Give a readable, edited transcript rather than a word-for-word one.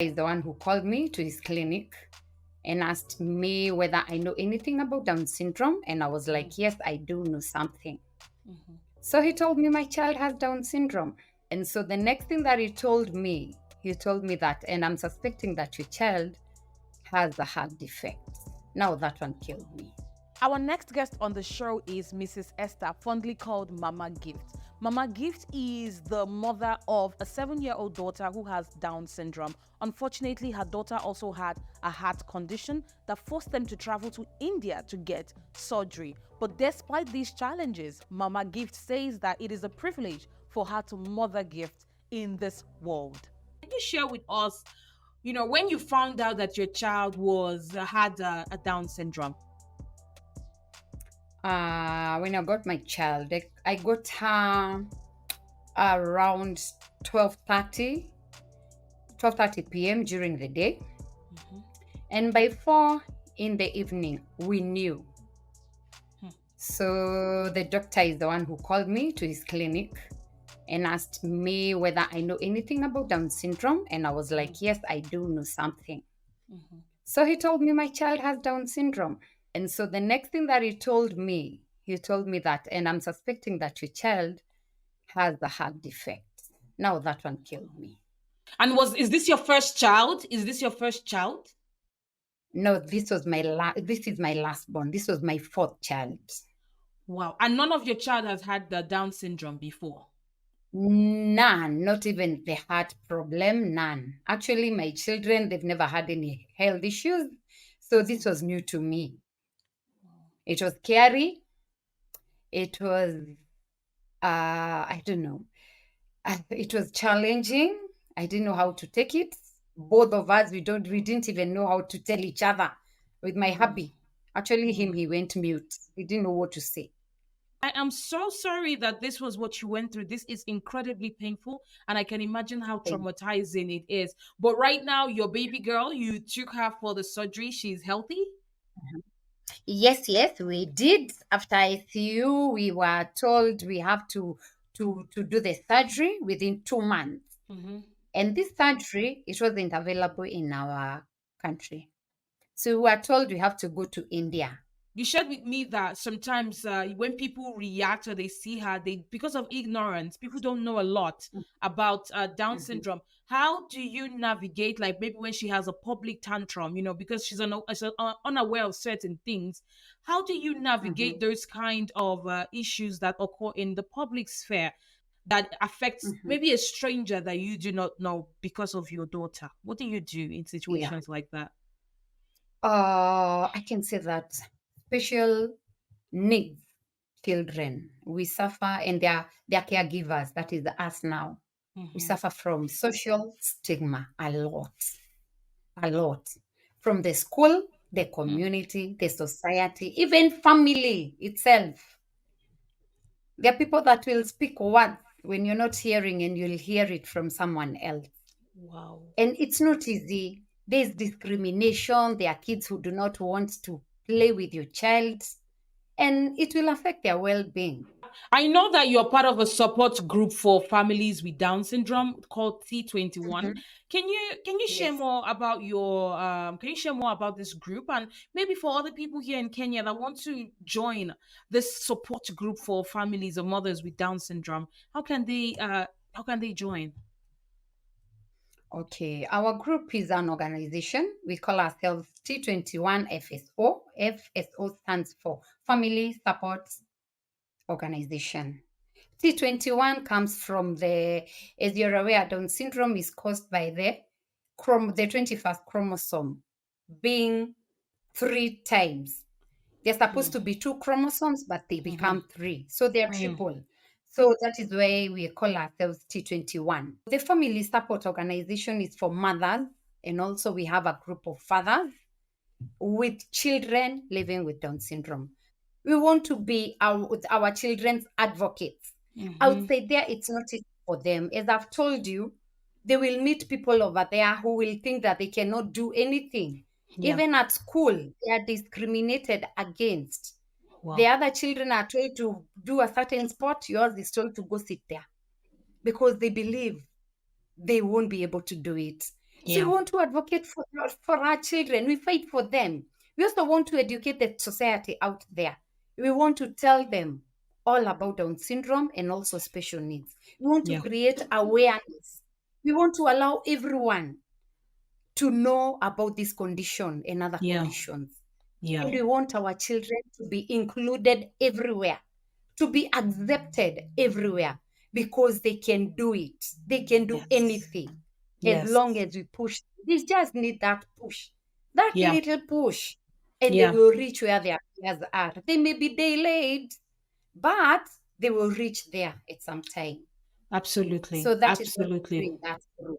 Is the one who called me to his clinic and asked me whether I know anything about Down syndrome. And I was like, yes, I do know something. So he told me my child has Down syndrome. And so the next thing that he told me that, and I'm suspecting that your child has a heart defect. Now that one killed me. Our next guest on the show is Mrs. Esther, fondly called Mama Gift. Mama Gift is the mother of a 7-year-old daughter who has Down syndrome. Unfortunately, her daughter also had a heart condition that forced them to travel to India to get surgery. But despite these challenges, Mama Gift says that it is a privilege for her to mother Gift in this world. Can you share with us, when you found out that your child had a Down syndrome? When I got my child, I got her around 12:30 p.m. during the day. And by 4 in the evening, we knew. So the doctor is the one who called me to his clinic and asked me whether I know anything about Down syndrome. And I was like, yes, I do know something. So he told me my child has Down syndrome. And so the next thing that he told me that, and I'm suspecting that your child has a heart defect. Now that one killed me. And is this your first child? Is this your first child? No, this is my last born. This was my fourth child. Wow. And none of your child has had the Down syndrome before? None, not even the heart problem, none. Actually, my children, they've never had any health issues. So this was new to me. It was scary. It was, I don't know. It was challenging. I didn't know how to take it. Both of us, we didn't even know how to tell each other. With my hubby, actually, he went mute. He didn't know what to say. I am so sorry that this was what you went through. This is incredibly painful, and I can imagine how traumatizing it is. But right now, your baby girl, you took her for the surgery. She's healthy. Yes, we did. After ICU, we were told we have to do the surgery within 2 months. And this surgery, it wasn't available in our country. So we were told we have to go to India. You shared with me that sometimes when people react or they see her, they because of ignorance, people don't know a lot about Down Mhm, syndrome. How do you navigate, like maybe when she has a public tantrum, because she's unaware of certain things? How do you mhm, navigate those kind of issues that occur in the public sphere that affects mhm. maybe a stranger that you do not know because of your daughter? What do you do in Yeah. situations like that? I can say that special needs children, we suffer, and their caregivers, that is us now. We Mm-hmm. suffer from social stigma a lot. From the school, the community, the society, even family itself. There are people that will speak words when you're not hearing and you'll hear it from someone else. Wow. And it's not easy. There's discrimination. There are kids who do not want to play with your child, and it will affect their well being. I know that you're part of a support group for families with Down syndrome called T21. Mhm. Can you share Yes. more about your can you share more about this group, and maybe for other people here in Kenya that want to join this support group for families of mothers with Down syndrome? How can they join? Okay. Our group is an organization. We call ourselves T21 FSO. FSO stands for Family Support Organization. T21 comes from as you're aware, Down syndrome is caused by the 21st chromosome being 3 times. They're supposed to be 2 chromosomes, but they Mm-hmm. become 3. So they're triple. So that is why we call ourselves T21. The Family Support Organization is for mothers, and also we have a group of fathers with children living with Down syndrome. We want to be our children's advocates. Mm-hmm. Outside there, it's not easy for them. As I've told you, they will meet people over there who will think that they cannot do anything. Yeah. Even at school, they are discriminated against. The Wow. other children are told to do a certain sport, yours is told to go sit there because they believe they won't be able to do it. So we Yeah. want to advocate for our children. We fight for them. We also want to educate the society out there. We want to tell them all about Down syndrome and also special needs. We want to Yeah. create awareness. We want to allow everyone to know about this condition and other Yeah. conditions. Yeah. And we want our children to be included everywhere, to be accepted everywhere, because they can do it. They can do Yes. anything as Yes. long as we push. They just need that push, that Yeah. little push, and they Yeah. will reach where their peers are. They may be delayed, but they will reach there at some time. Absolutely. So that is what we're Absolutely. doing that through.